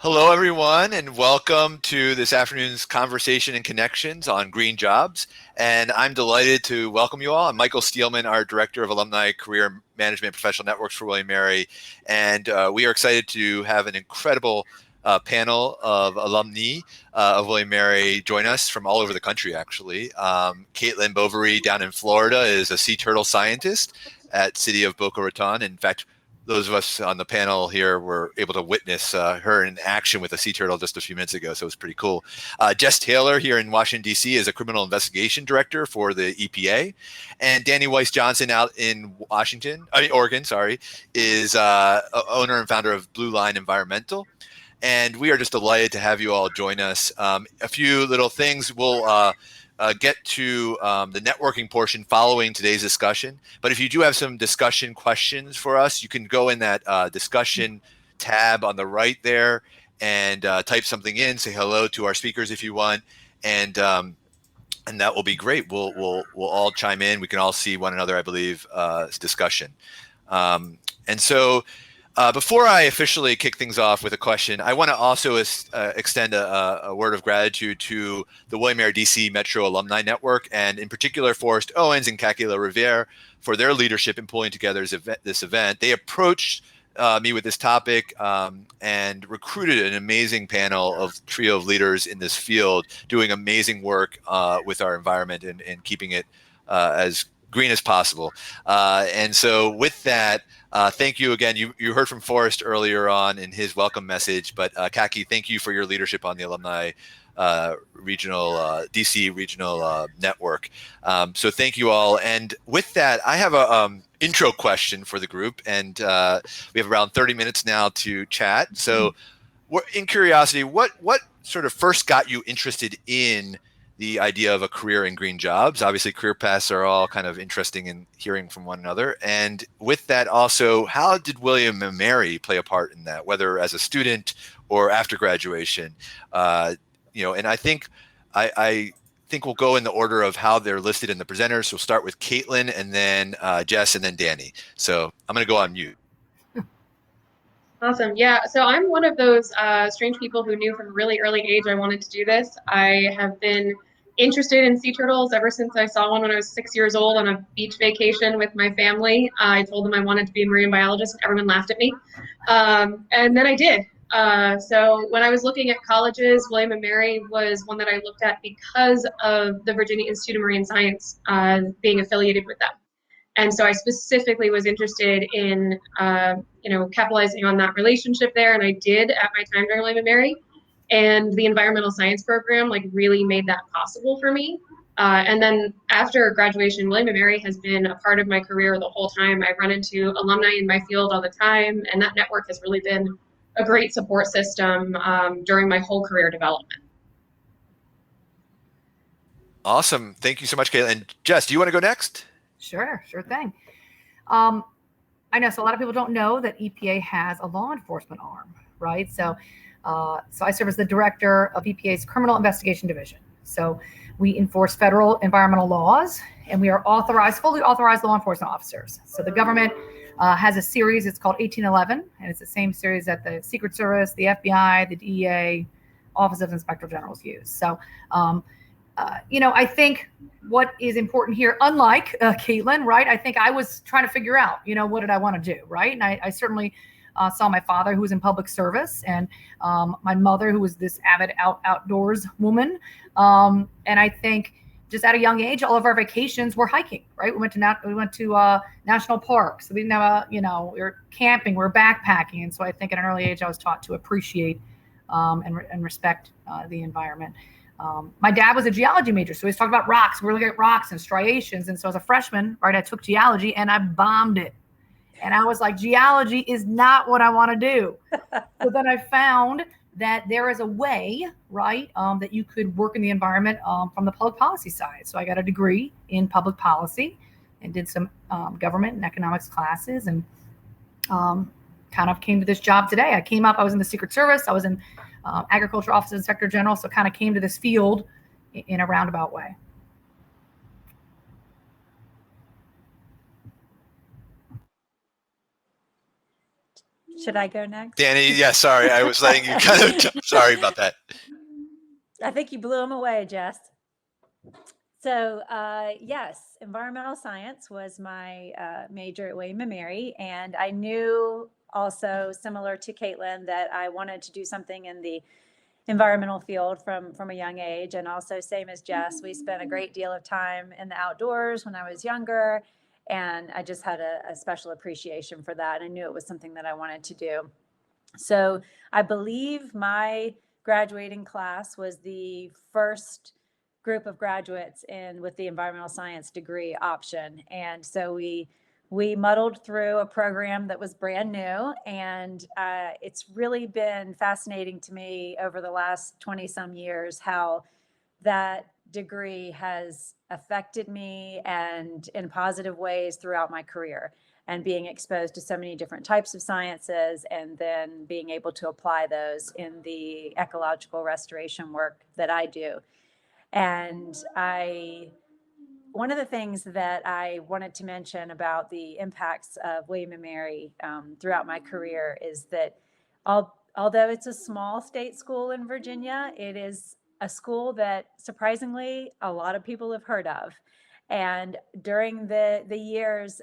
Hello, everyone, and welcome to this afternoon's conversation and connections on green jobs. And I'm delighted to welcome you all. I'm Michael Steelman, our Director of Alumni Career Management Professional Networks for William & Mary. And we are excited to have an incredible panel of alumni of William & Mary join us from all over the country, actually. Caitlin Bovery down in Florida is a sea turtle scientist at City of Boca Raton. In fact, those of us on the panel here were able to witness her in action with a sea turtle just a few minutes ago, so it was pretty cool. Jess Taylor here in Washington, D.C. is a criminal investigation director for the EPA. And Dani Wise Johnson out in Oregon, is owner and founder of Blueline Environmental. And we are just delighted to have you all join us. A few little things. We'll get to the networking portion following today's discussion. But if you do have some discussion questions for us, you can go in that discussion tab on the right there and type something in, say hello to our speakers if you want. And that will be great. We'll all chime in. We can all see one another, I believe, discussion. And so before I officially kick things off with a question, I want to also extend a word of gratitude to the William & Mary DC Metro Alumni Network, and in particular Forrest Owens and Caitlin Bovery for their leadership in pulling together this event. They approached me with this topic and recruited an amazing panel of trio of leaders in this field doing amazing work with our environment and keeping it as green as possible. And so with that, thank you again. You heard from Forrest earlier on in his welcome message, but Kaki, thank you for your leadership on the Alumni regional DC regional network. So thank you all. And with that, I have a intro question for the group, and we have around 30 minutes now to chat. So in curiosity, what sort of first got you interested in the idea of a career in green jobs? Obviously, career paths are all kind of interesting in hearing from one another. And with that also, how did William & Mary play a part in that, whether as a student or after graduation? And I think we'll go in the order of how they're listed in the presenters. So we'll start with Caitlin, and then Jess, and then Dani. So I'm going to go on mute. Awesome. Yeah. So I'm one of those strange people who knew from a really early age I wanted to do this. I have been interested in sea turtles ever since I saw one when I was 6 years old on a beach vacation with my family. I told them I wanted to be a marine biologist, and everyone laughed at me. And then I did. So when I was looking at colleges, William & Mary was one that I looked at because of the Virginia Institute of Marine Science being affiliated with them. And so I specifically was interested in, capitalizing on that relationship there. And I did at my time during William & Mary. And the environmental science program really made that possible for me. And then after graduation, William & Mary has been a part of my career the whole time. I run into alumni in my field all the time. And that network has really been a great support system during my whole career development. Awesome. Thank you so much, Caitlin. Jess, do you want to go next? Sure thing. I know, so a lot of people don't know that EPA has a law enforcement arm, right? So I serve as the director of EPA's Criminal Investigation Division. So we enforce federal environmental laws, and we are fully authorized law enforcement officers. So the government has a series, it's called 1811, and it's the same series that the Secret Service, the FBI, the DEA, Office of Inspector Generals use. So I think what is important here, unlike Caitlin, right? I think I was trying to figure out, what did I want to do, right? And I certainly saw my father, who was in public service, and my mother, who was this avid outdoors woman. And I think just at a young age, all of our vacations were hiking, right? We went to national parks. We didn't have we were camping, we were backpacking. And so I think at an early age, I was taught to appreciate and respect the environment. My dad was a geology major, so he's talking about rocks. We're looking at rocks and striations. And so as a freshman, right, I took geology and I bombed it. And I was like, geology is not what I want to do. So then I found that there is a way, right, that you could work in the environment from the public policy side. So I got a degree in public policy and did some government and economics classes, and kind of came to this job today. I was in the Secret Service. I was in Agriculture Office of Inspector General, so kind of came to this field in a roundabout way. Should I go next? Dani, yeah, sorry. I was letting you sorry about that. I think you blew them away, Jess. So yes, environmental science was my major at William & Mary. And I knew also, similar to Caitlin, that I wanted to do something in the environmental field from a young age. And also, same as Jess, we spent a great deal of time in the outdoors when I was younger. And I just had a special appreciation for that. And I knew it was something that I wanted to do. So I believe my graduating class was the first group of graduates with the environmental science degree option. And so we muddled through a program that was brand new. And it's really been fascinating to me over the last 20 some years how that degree has affected me and in positive ways throughout my career, and being exposed to so many different types of sciences, and then being able to apply those in the ecological restoration work that I do. And one of the things that I wanted to mention about the impacts of William & Mary throughout my career is that although it's a small state school in Virginia, it is a school that surprisingly a lot of people have heard of. And during the years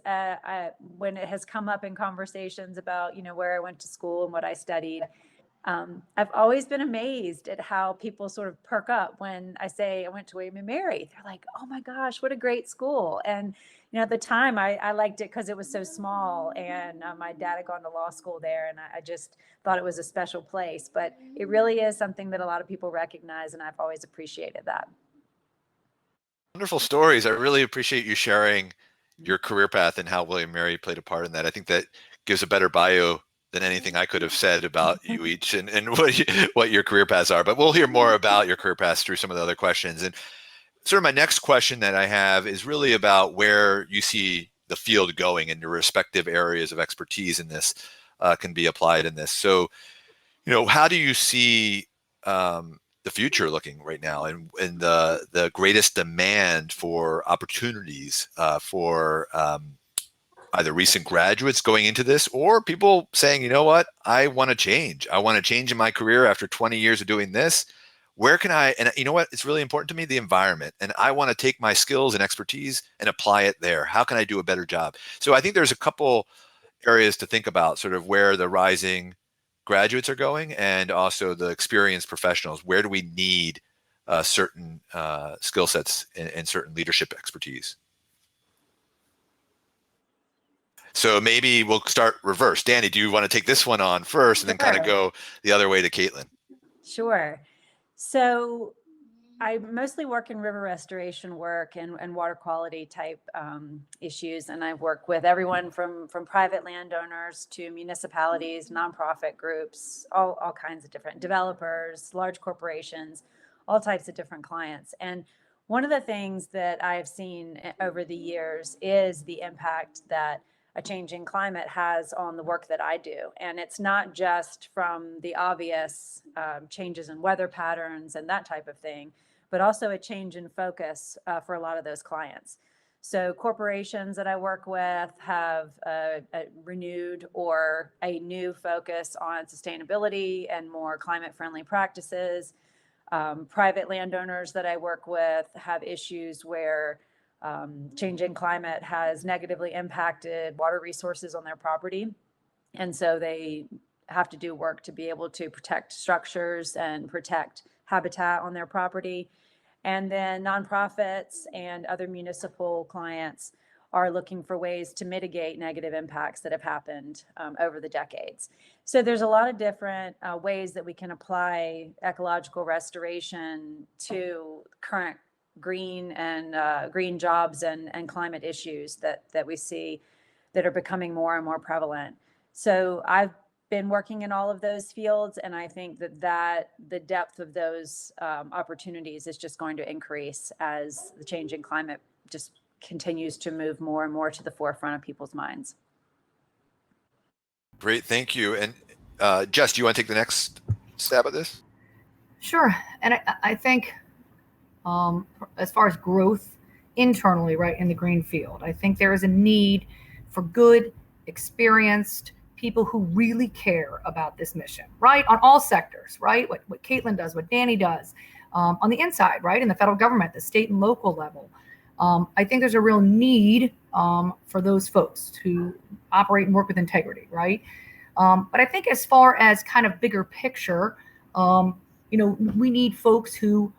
when it has come up in conversations about, where I went to school and what I studied, I've always been amazed at how people sort of perk up when I say I went to William & Mary. They're like, oh my gosh, what a great school. And, at the time I liked it because it was so small, and my dad had gone to law school there, and I just thought it was a special place. But it really is something that a lot of people recognize, and I've always appreciated that. Wonderful stories. I really appreciate you sharing your career path and how William & Mary played a part in that. I think that gives a better bio than anything I could have said about you each and what your career paths are. But we'll hear more about your career paths through some of the other questions. And sort of my next question that I have is really about where you see the field going and your respective areas of expertise in this can be applied in this. So, how do you see the future looking right now, and the greatest demand for opportunities for either recent graduates going into this, or people saying, what, I want to change. I want to change in my career after 20 years of doing this. Where can I, and you know what, it's really important to me, the environment, and I want to take my skills and expertise and apply it there. How can I do a better job? So I think there's a couple areas to think about, sort of where the rising graduates are going, and also the experienced professionals. Where do we need certain skill sets and certain leadership expertise? So maybe we'll start reverse. Dani, do you want to take this one on first, and then kind of go the other way to Caitlin? Sure. So I mostly work in river restoration work and water quality type issues. And I work with everyone from private landowners to municipalities, nonprofit groups, all kinds of different developers, large corporations, all types of different clients. And one of the things that I've seen over the years is the impact that a changing climate has on the work that I do. And it's not just from the obvious changes in weather patterns and that type of thing, but also a change in focus for a lot of those clients. So corporations that I work with have a renewed or a new focus on sustainability and more climate-friendly practices. Private landowners that I work with have issues where changing climate has negatively impacted water resources on their property. And so they have to do work to be able to protect structures and protect habitat on their property. And then nonprofits and other municipal clients are looking for ways to mitigate negative impacts that have happened over the decades. So there's a lot of different ways that we can apply ecological restoration to current green and green jobs and climate issues that we see that are becoming more and more prevalent. So I've been working in all of those fields, and I think that the depth of those opportunities is just going to increase as the changing climate just continues to move more and more to the forefront of people's minds. Great, thank you. And Jess, do you want to take the next stab at this? Sure. And I think as far as growth internally, right, in the green field, I think there is a need for good, experienced people who really care about this mission, right? On all sectors, right? What Caitlin does, what Dani does, on the inside, right? In the federal government, the state and local level. I think there's a real need for those folks to operate and work with integrity, right? But I think as far as kind of bigger picture, we need folks who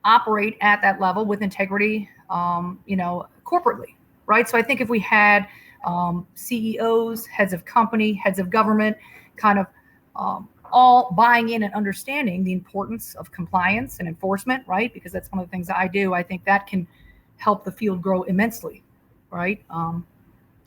operate at that level with integrity, corporately, right? So I think if we had CEOs, heads of company, heads of government, kind of all buying in and understanding the importance of compliance and enforcement, right? Because that's one of the things that I do. I think that can help the field grow immensely, right?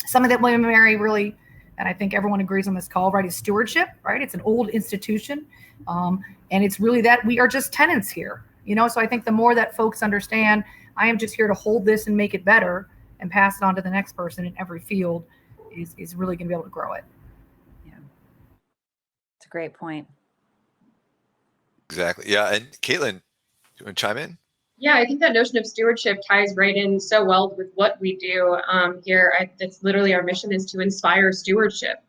Something that William & Mary really, and I think everyone agrees on this call, right, is stewardship, right? It's an old institution, and it's really that we are just tenants here, So I think the more that folks understand, I am just here to hold this and make it better and pass it on to the next person in every field, is really going to be able to grow it. Yeah, it's a great point. Exactly. Yeah. And Caitlin, you want to chime in? Yeah, I think that notion of stewardship ties right in so well with what we do here. It's literally our mission is to inspire stewardship,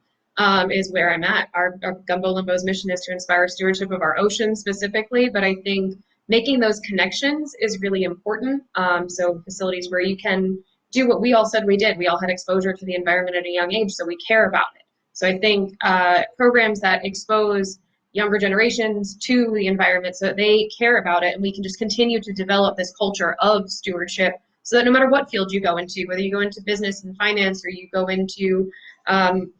is where I'm at. Our Gumbo Limbo's mission is to inspire stewardship of our ocean specifically, but I think making those connections is really important. So facilities where you can do what we all said we did. We all had exposure to the environment at a young age, so we care about it. So I think programs that expose younger generations to the environment so that they care about it, and we can just continue to develop this culture of stewardship so that no matter what field you go into, whether you go into business and finance or you go into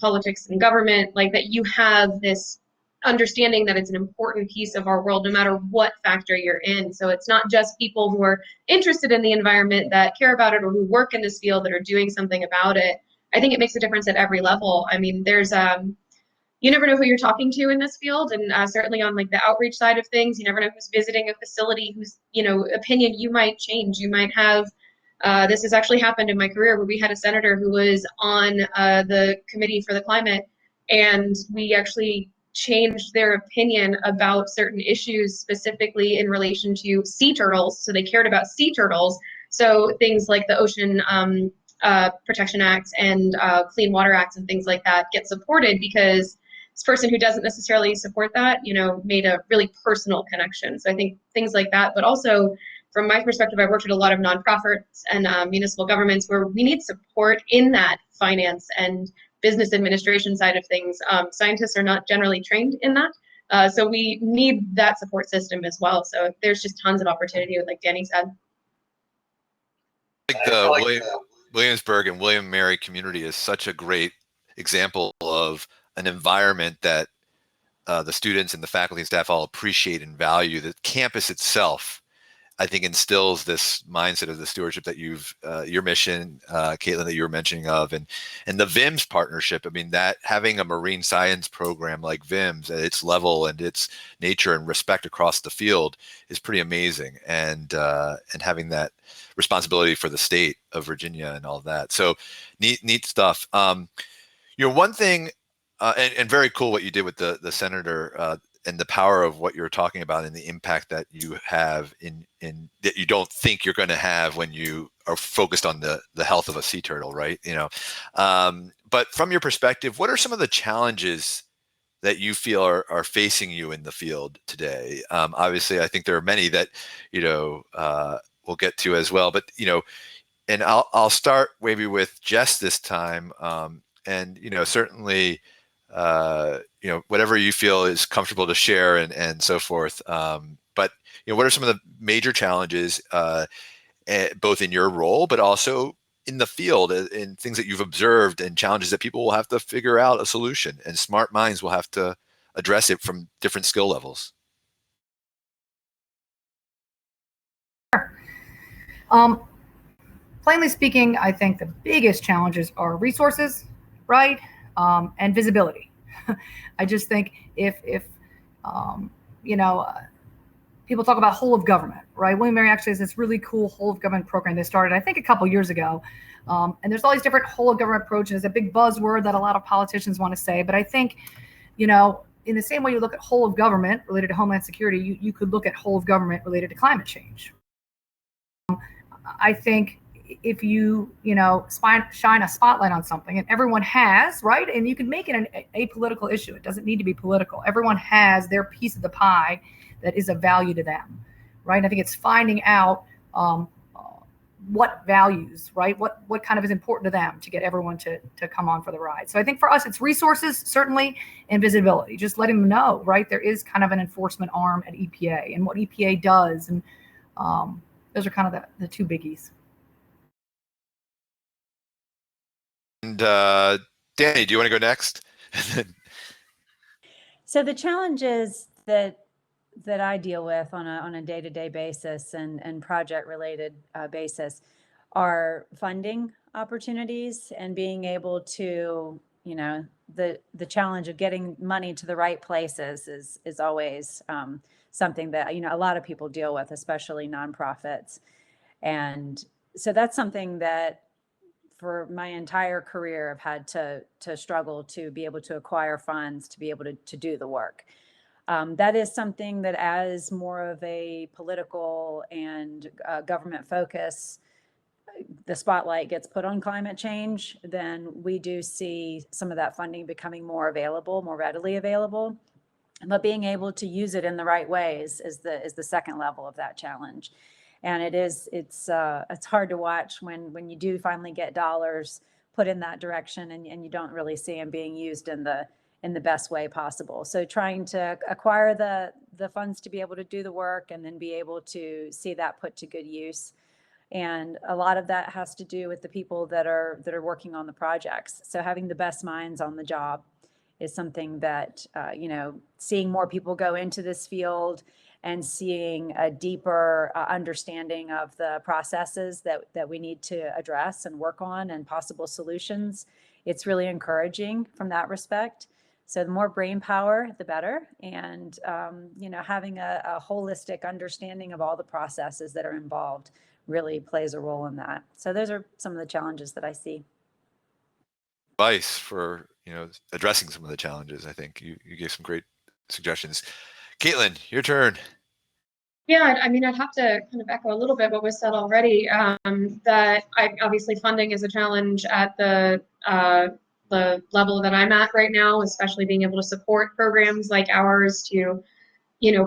politics and government, like that you have this understanding that it's an important piece of our world no matter what factor you're in. So it's not just people who are interested in the environment that care about it or who work in this field that are doing something about it. I think it makes a difference at every level. I mean, there's you never know who you're talking to in this field, and certainly on like the outreach side of things, you never know who's visiting a facility, whose opinion you might change. You might have this has actually happened in my career where we had a senator who was on the committee for the climate, and we actually changed their opinion about certain issues specifically in relation to sea turtles. So they cared about sea turtles. So things like the Ocean Protection Acts and Clean Water Acts and things like that get supported because this person who doesn't necessarily support that, made a really personal connection. So I think things like that, but also from my perspective, I've worked with a lot of nonprofits and municipal governments where we need support in that finance and business administration side of things. Scientists are not generally trained in that. So we need that support system as well. So there's just tons of opportunity with, like Dani said. Like the Williamsburg and William & Mary community is such a great example of an environment that the students and the faculty and staff all appreciate and value. The campus itself, I think, instills this mindset of the stewardship that your mission, Caitlin, that you were mentioning of, and the VIMS partnership. I mean, that having a marine science program like VIMS at its level and its nature and respect across the field is pretty amazing. And having that responsibility for the state of Virginia and all of that. So neat stuff. One thing, and very cool what you did with the senator, and the power of what you're talking about and the impact that you have in that you don't think you're going to have when you are focused on the health of a sea turtle, right? But from your perspective, what are some of the challenges that you feel are facing you in the field today? Obviously, I think there are many that, we'll get to as well, but, and I'll start maybe with Jess this time. And, certainly, whatever you feel is comfortable to share and so forth. But what are some of the major challenges, both in your role, but also in the field, and things that you've observed and challenges that people will have to figure out a solution, and smart minds will have to address it from different skill levels? Plainly speaking, I think the biggest challenges are resources, right? And visibility. I just think if people talk about whole of government, right? William & Mary actually has this really cool whole of government program they started, I think, a couple years ago. And there's all these different whole of government approaches, a big buzzword that a lot of politicians want to say. But I think, in the same way you look at whole of government related to Homeland Security, you could look at whole of government related to climate change. I think if you shine a spotlight on something, and everyone has, right? And you can make it an apolitical issue. It doesn't need to be political. Everyone has their piece of the pie that is of value to them, right? I think it's finding out what values, right? What kind of is important to them to get everyone to come on for the ride. So I think for us, it's resources, certainly, and visibility. Just letting them know, right? There is kind of an enforcement arm at EPA and what EPA does. And those are kind of the two biggies. And Dani, do you want to go next? So the challenges that I deal with on a day-to-day basis and project related basis are funding opportunities and being able to, the challenge of getting money to the right places is always something that, a lot of people deal with, especially nonprofits. And so that's something that for my entire career, I've had to struggle to be able to acquire funds to be able to do the work. That is something that, as more of a political and government focus, the spotlight gets put on climate change, then we do see some of that funding becoming more available, more readily available. But being able to use it in the right ways is the second level of that challenge. And it's hard to watch when you do finally get dollars put in that direction and you don't really see them being used in the best way possible. So trying to acquire the funds to be able to do the work and then be able to see that put to good use. And a lot of that has to do with the people that are working on the projects. So having the best minds on the job is something that, seeing more people go into this field and seeing a deeper understanding of the processes that we need to address and work on and possible solutions. It's really encouraging from that respect. So the more brain power, the better. And, having a holistic understanding of all the processes that are involved really plays a role in that. So those are some of the challenges that I see. Advice for, addressing some of the challenges. I think you gave some great suggestions. Caitlin, your turn. Yeah, I'd have to kind of echo a little bit what was said already. That obviously funding is a challenge at the level that I'm at right now, especially being able to support programs like ours to,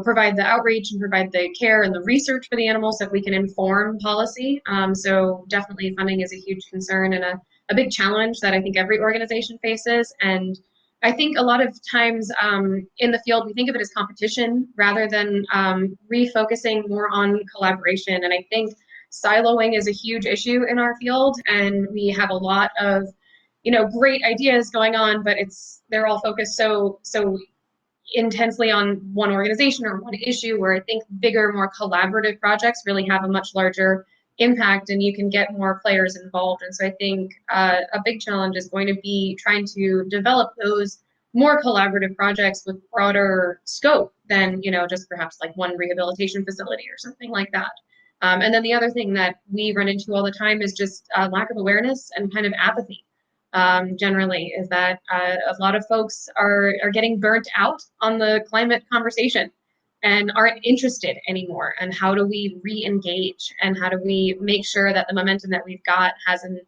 provide the outreach and provide the care and the research for the animals so that we can inform policy. So definitely funding is a huge concern and a big challenge that I think every organization faces. And I think a lot of times in the field, we think of it as competition rather than refocusing more on collaboration. And I think siloing is a huge issue in our field. And we have a lot of, great ideas going on, but they're all focused so intensely on one organization or one issue, where I think bigger, more collaborative projects really have a much larger impact and you can get more players involved. And so I think a big challenge is going to be trying to develop those more collaborative projects with broader scope than, just perhaps like one rehabilitation facility or something like that. And then the other thing that we run into all the time is just lack of awareness and kind of apathy. Generally, is that a lot of folks are getting burnt out on the climate conversation and aren't interested anymore. And how do we re-engage? And how do we make sure that the momentum that we've got hasn't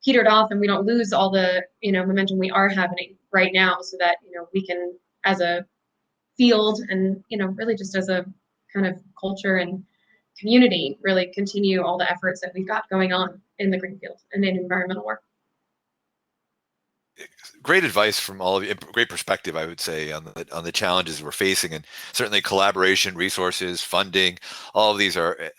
petered off and we don't lose all the momentum we are having right now, so that we can, as a field and really just as a kind of culture and community, really continue all the efforts that we've got going on in the green field and in environmental work. Great advice from all of you. Great perspective, I would say, on the challenges we're facing, and certainly collaboration, resources, funding. All of these are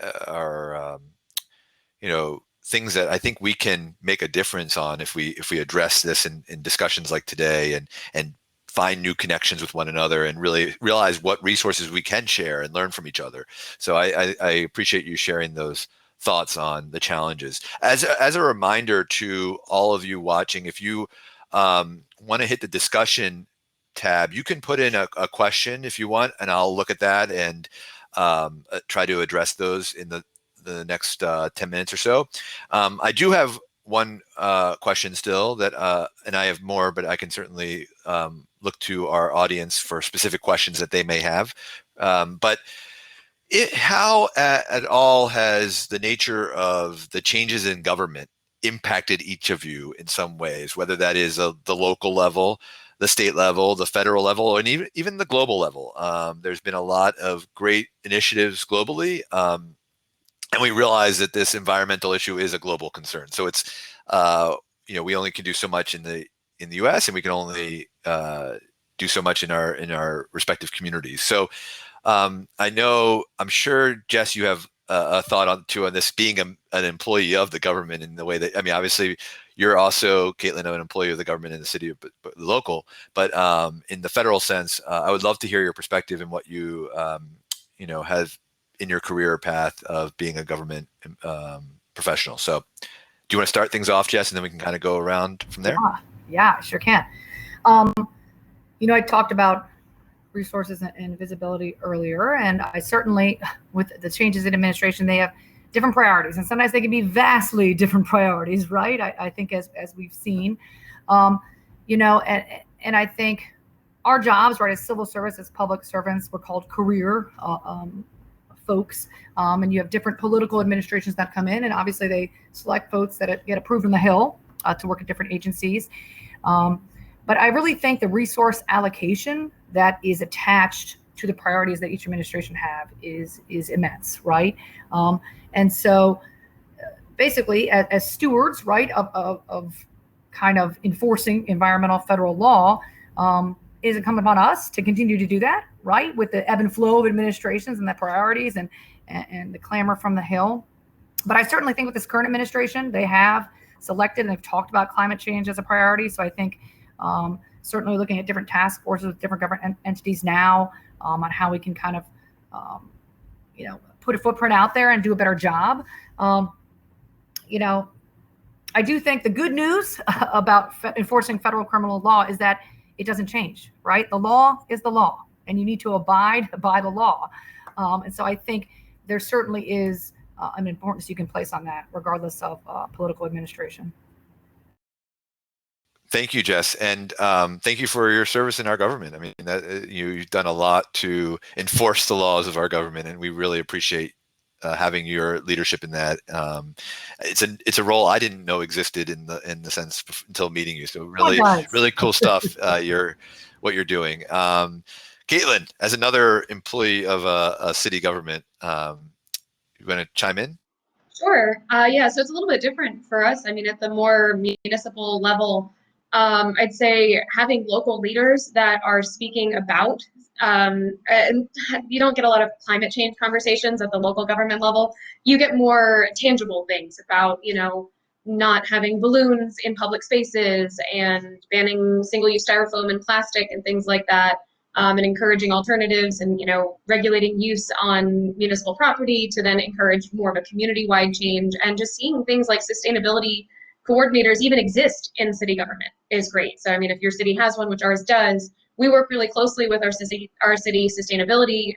things that I think we can make a difference on if we address this in discussions like today, and find new connections with one another and really realize what resources we can share and learn from each other. So I appreciate you sharing those thoughts on the challenges. As a reminder to all of you watching, if you want to hit the discussion tab, you can put in a question if you want, and I'll look at that and try to address those in the next 10 minutes or so. I do have one question still that, and I have more, but I can certainly look to our audience for specific questions that they may have. But How at all has the nature of the changes in government impacted each of you in some ways, whether that is the local level, the state level, the federal level, and even the global level? There's been a lot of great initiatives globally, and we realize that this environmental issue is a global concern. So it's we only can do so much in the U.S., and we can only do so much in our respective communities. So I'm sure, Jess, you have a thought on this being an employee of the government in the way that, I mean, obviously you're also, Caitlin, an employee of the government in the city, but local, but in the federal sense, I would love to hear your perspective and what you, have in your career path of being a government professional. So do you want to start things off, Jess, and then we can kind of go around from there? Yeah, sure can. I talked about resources and visibility earlier, and I certainly, with the changes in administration, they have different priorities, and sometimes they can be vastly different priorities, right? I think as we've seen, and I think our jobs, right, as civil service, as public servants, we're called career folks, and you have different political administrations that come in, and obviously they select folks that get approved on the Hill to work at different agencies. But I really think the resource allocation that is attached to the priorities that each administration have is immense, right? And so basically, as stewards, right, of kind of enforcing environmental federal law, it is incumbent upon us to continue to do that, right, with the ebb and flow of administrations and the priorities and the clamor from the Hill. But I certainly think with this current administration, they have selected and they've talked about climate change as a priority. So I think certainly looking at different task forces with different government entities now on how we can kind of, put a footprint out there and do a better job. I do think the good news about enforcing federal criminal law is that it doesn't change, right? The law is the law, and you need to abide by the law. And so I think there certainly is an importance you can place on that, regardless of political administration. Thank you, Jess, and thank you for your service in our government. I mean, you've done a lot to enforce the laws of our government, and we really appreciate having your leadership in that. It's a role I didn't know existed in the sense until meeting you. So really cool stuff. What you're doing, Caitlin, as another employee of a city government, you want to chime in? Sure. Yeah, so it's a little bit different for us. I mean, at the more municipal level, I'd say having local leaders that are speaking about, and you don't get a lot of climate change conversations at the local government level. You get more tangible things about, not having balloons in public spaces and banning single-use styrofoam and plastic and things like that. And encouraging alternatives and, regulating use on municipal property to then encourage more of a community-wide change, and just seeing things like sustainability coordinators even exist in city government is great. So, I mean, if your city has one, which ours does, we work really closely with our city sustainability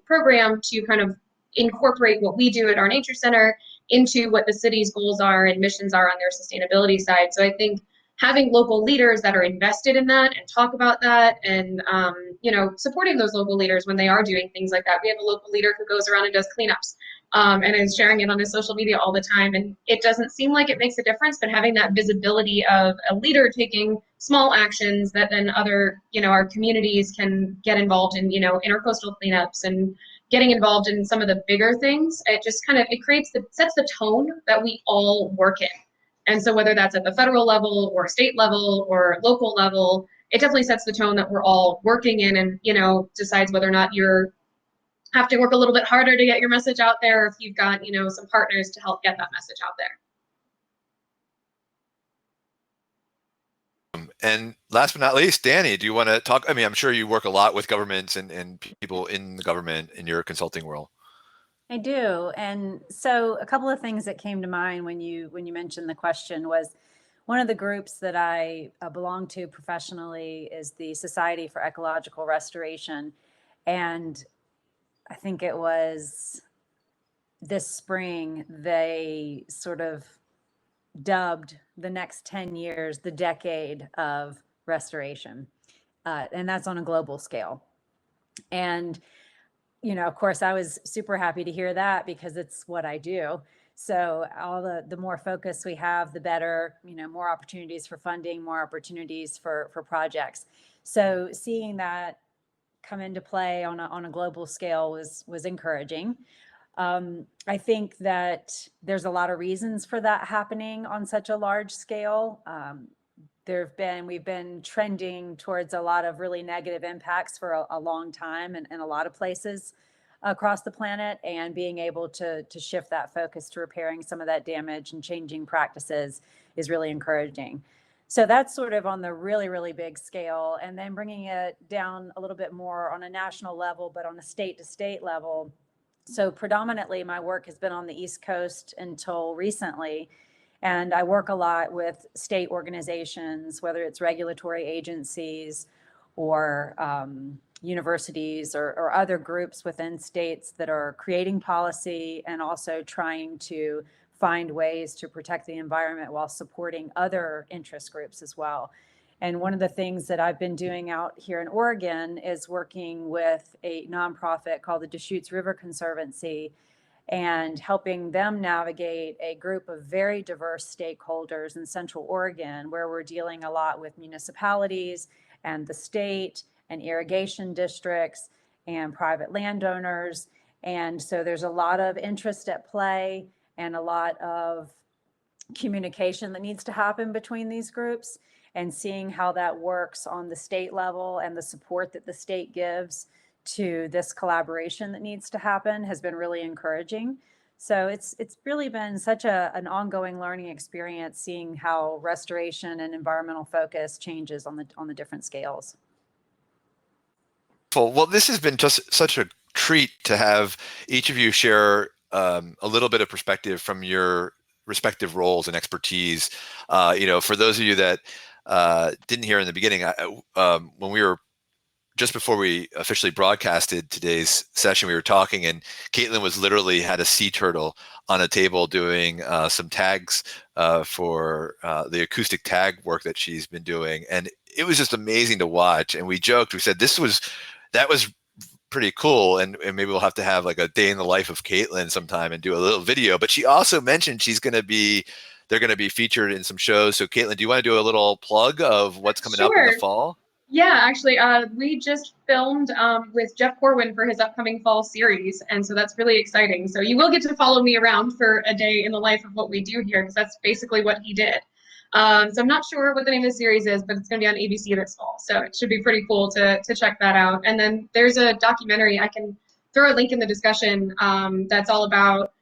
program to kind of incorporate what we do at our nature center into what the city's goals are and missions are on their sustainability side. So I think having local leaders that are invested in that and talk about that and, supporting those local leaders when they are doing things like that. We have a local leader who goes around and does cleanups and is sharing it on his social media all the time. And it doesn't seem like it makes a difference, but having that visibility of a leader taking small actions that then other, our communities can get involved in, intercoastal cleanups and getting involved in some of the bigger things, it just kind of, sets the tone that we all work in. And so whether that's at the federal level or state level or local level, it definitely sets the tone that we're all working in, and, decides whether or not you're have to work a little bit harder to get your message out there, if you've got, some partners to help get that message out there. And last but not least, Dani, do you want to talk? I mean, I'm sure you work a lot with governments and people in the government in your consulting world. I do. And so a couple of things that came to mind when you mentioned the question was, one of the groups that I belong to professionally is the Society for Ecological Restoration. And I think it was this spring, they sort of dubbed the next 10 years the decade of restoration. And that's on a global scale. And of course, I was super happy to hear that because it's what I do. So all the more focus we have, the better, more opportunities for funding, more opportunities for projects. So seeing that come into play on a global scale was encouraging. I think that there's a lot of reasons for that happening on such a large scale. We've been trending towards a lot of really negative impacts for a long time in a lot of places across the planet, and being able to shift that focus to repairing some of that damage and changing practices is really encouraging. So that's sort of on the really, really big scale, and then bringing it down a little bit more on a national level, but on a state to state level. So predominantly my work has been on the East Coast until recently. And I work a lot with state organizations, whether it's regulatory agencies or universities or other groups within states that are creating policy and also trying to find ways to protect the environment while supporting other interest groups as well. And one of the things that I've been doing out here in Oregon is working with a nonprofit called the Deschutes River Conservancy, and helping them navigate a group of very diverse stakeholders in Central Oregon, where we're dealing a lot with municipalities and the state and irrigation districts and private landowners. And so there's a lot of interest at play and a lot of communication that needs to happen between these groups, and seeing how that works on the state level and the support that the state gives to this collaboration that needs to happen has been really encouraging. So it's really been such an ongoing learning experience, seeing how restoration and environmental focus changes on the different scales. Well, this has been just such a treat to have each of you share a little bit of perspective from your respective roles and expertise. For those of you that didn't hear in the beginning, when we were just before we officially broadcasted today's session, we were talking, and Caitlin was literally had a sea turtle on a table doing some tags for the acoustic tag work that she's been doing. And it was just amazing to watch. And we joked, we said, that was pretty cool. And maybe we'll have to have like a day in the life of Caitlin sometime and do a little video. But she also mentioned they're going to be featured in some shows. So Caitlin, do you want to do a little plug of what's coming up in the fall? Yeah, actually, we just filmed with Jeff Corwin for his upcoming fall series, and so that's really exciting. So you will get to follow me around for a day in the life of what we do here, because that's basically what he did. So I'm not sure what the name of the series is, but it's going to be on ABC this fall, so it should be pretty cool to check that out. And then there's a documentary, I can throw a link in the discussion, that's all about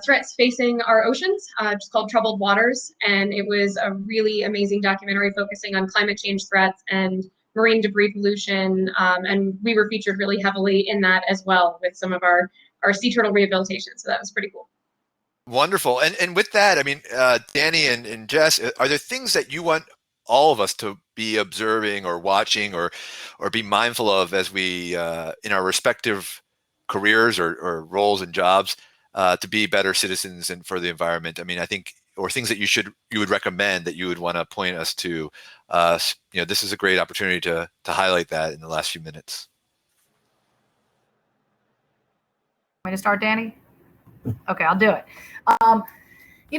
threats facing our oceans, just called Troubled Waters. And it was a really amazing documentary focusing on climate change threats and marine debris pollution. And we were featured really heavily in that as well with some of our sea turtle rehabilitation. So that was pretty cool. Wonderful. And with that, I mean, Dani and Jess, are there things that you want all of us to be observing or watching or be mindful of as we, in our respective careers or roles and jobs, to be better citizens and for the environment? I mean, I think, or things that you would recommend that you would want to point us to. This is a great opportunity to highlight that in the last few minutes. Want me to start, Dani? Okay, I'll do it.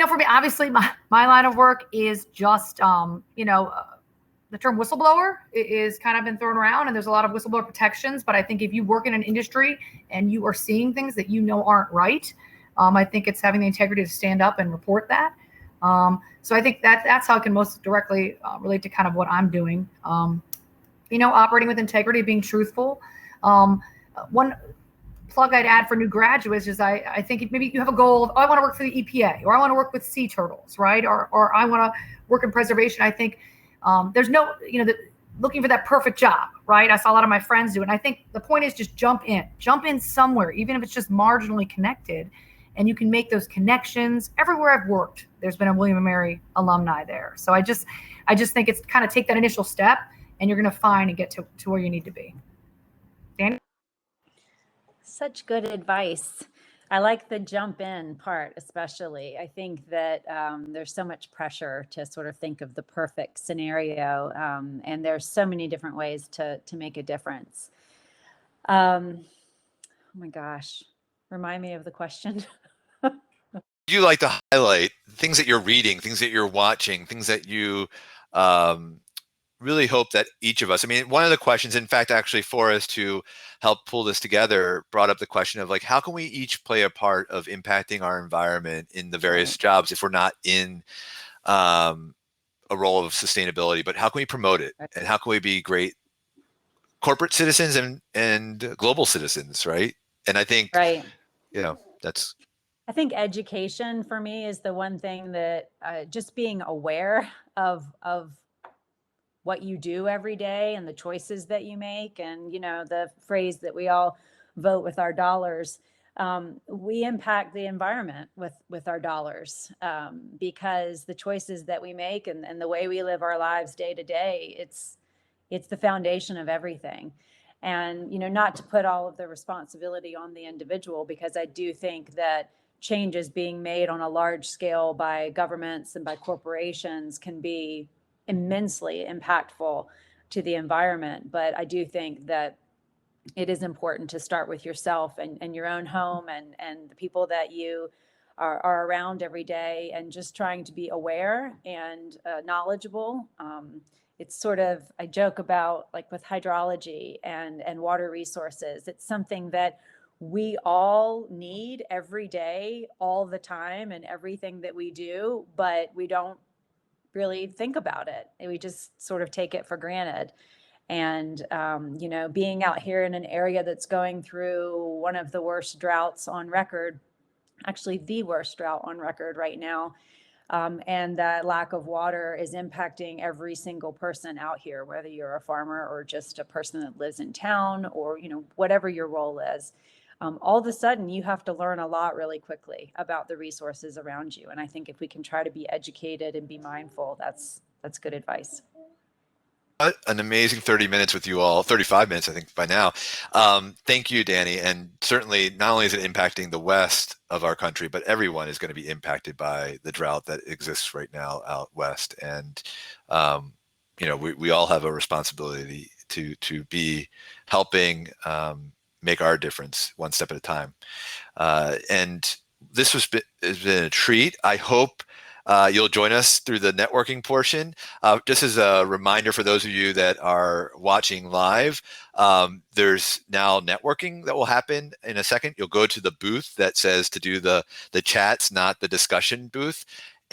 For me, obviously, my line of work is just, the term whistleblower is kind of been thrown around, and there's a lot of whistleblower protections. But I think if you work in an industry and you are seeing things that aren't right, I think it's having the integrity to stand up and report that. So I think that's how it can most directly relate to kind of what I'm doing. Operating with integrity, being truthful. One plug I'd add for new graduates is I think if maybe you have a goal of, I want to work for the EPA, or I want to work with sea turtles, right? Or I want to work in preservation. I think there's no, looking for that perfect job, right? I saw a lot of my friends do it. And I think the point is just jump in somewhere, even if it's just marginally connected, and you can make those connections. Everywhere I've worked, there's been a William & Mary alumni there. So I just think it's kind of take that initial step, and you're going to find and get to where you need to be. Dani? Such good advice. I like the jump in part, especially. I think that there's so much pressure to sort of think of the perfect scenario, and there's so many different ways to make a difference. my gosh, remind me of the question. You like to highlight things that you're reading, things that you're watching, things that you really hope that each of us, I mean, one of the questions, in fact, actually for us to help pull this together, brought up the question of like, how can we each play a part of impacting our environment in the various jobs if we're not in a role of sustainability, but how can we promote it? And how can we be great corporate citizens and global citizens, right? And I think, Right. that's. I think education for me is the one thing that just being aware of what you do every day and the choices that you make. And, the phrase that we all vote with our dollars, we impact the environment with our dollars, because the choices that we make and the way we live our lives day to day, it's the foundation of everything. And, not to put all of the responsibility on the individual, because I do think that changes being made on a large scale by governments and by corporations can be immensely impactful to the environment. But I do think that it is important to start with yourself and your own home and the people that you are around every day, and just trying to be aware and knowledgeable. It's sort of, I joke about, like with hydrology and water resources, it's something that we all need every day, all the time, and everything that we do, but we don't really think about it. We just sort of take it for granted. And, being out here in an area that's going through one of the worst droughts on record, actually the worst drought on record right now, and that lack of water is impacting every single person out here, whether you're a farmer or just a person that lives in town, or, whatever your role is. All of a sudden you have to learn a lot really quickly about the resources around you. And I think if we can try to be educated and be mindful, that's good advice. An amazing 30 minutes with you all, 35 minutes, I think by now. Thank you, Dani. And certainly not only is it impacting the west of our country, but everyone is going to be impacted by the drought that exists right now out west. And, we all have a responsibility to be helping make our difference one step at a time. And this has been a treat. I hope you'll join us through the networking portion. Just as a reminder for those of you that are watching live, there's now networking that will happen in a second. You'll go to the booth that says to do the chats, not the discussion booth.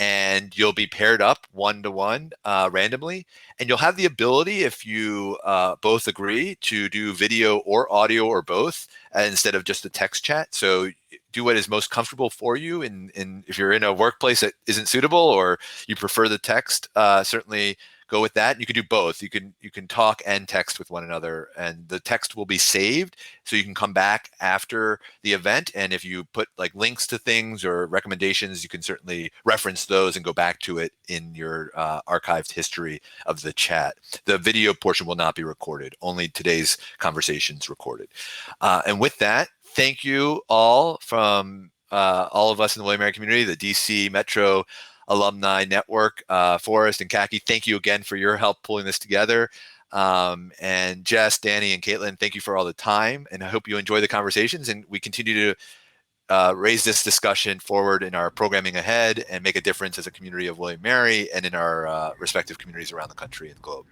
And you'll be paired up one-to-one randomly. And you'll have the ability, if you both agree, to do video or audio or both instead of just a text chat. So do what is most comfortable for you. And if you're in a workplace that isn't suitable or you prefer the text, certainly go with that. You can do both. You can talk and text with one another, and the text will be saved so you can come back after the event. And if you put like links to things or recommendations, you can certainly reference those and go back to it in your archived history of the chat. The video portion will not be recorded. Only today's conversation's recorded. And with that, thank you all from all of us in the William & Mary community, the DC Metro Alumni Network. Forrest and Kaki, thank you again for your help pulling this together. And Jess, Dani, and Caitlin, thank you for all the time. And I hope you enjoy the conversations, and we continue to raise this discussion forward in our programming ahead and make a difference as a community of William & Mary and in our respective communities around the country and the globe.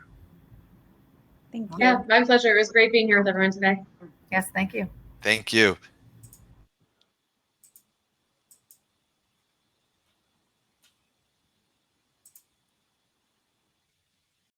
Thank you. Yeah, my pleasure. It was great being here with everyone today. Yes, thank you. Thank you.